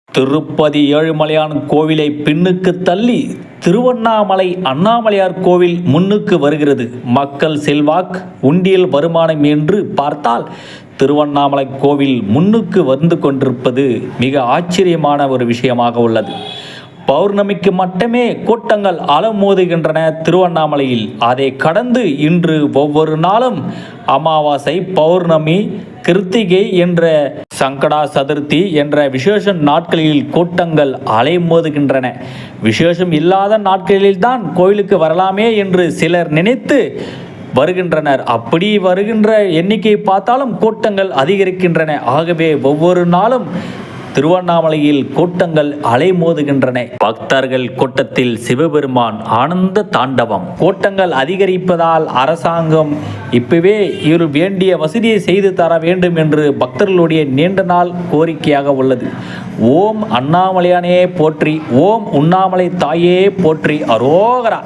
திருப்பதி ஏழுமலையான் கோவிலை பின்னுக்கு தள்ளி திருவண்ணாமலை அண்ணாமலையார் கோவில் முன்னுக்கு வருகிறது. மக்கள் செல்வாக்கு, உண்டியல் வருமானம் என்று பார்த்தால் திருவண்ணாமலை கோவில் முன்னுக்கு வந்து கொண்டிருப்பது மிக ஆச்சரியமான ஒரு விஷயமாக உள்ளது. பௌர்ணமிக்கு மட்டுமே கூட்டங்கள் அலமோதுகின்றன திருவண்ணாமலையில். அதை கடந்து இன்று ஒவ்வொரு நாளும் அமாவாசை, பௌர்ணமி, கிருத்திகை என்ற சங்கடா சதுர்த்தி என்ற விசேஷ நாட்களில் கூட்டங்கள் அலைமோதுகின்றன. விசேஷம் இல்லாத நாட்களில்தான் கோயிலுக்கு வரலாமே என்று சிலர் நினைத்து வருகின்றனர். அப்படி வருகின்ற எண்ணிக்கை பார்த்தாலும் கூட்டங்கள் அதிகரிக்கின்றன. ஆகவே ஒவ்வொரு நாளும் திருவண்ணாமலையில் கூட்டங்கள் அலைமோதுகின்றன. பக்தர்கள் கூட்டத்தில் சிவபெருமான் ஆனந்த தாண்டவம். கூட்டங்கள் அதிகரிப்பதால் அரசாங்கம் இப்பவே இவர் வேண்டிய வசதியை செய்து தர வேண்டும் என்று பக்தர்களுடைய நீண்ட நாள் கோரிக்கையாக உள்ளது. ஓம் அண்ணாமலையானே போற்றி, ஓம் உண்ணாமலை தாயே போற்றி, அரோகரா.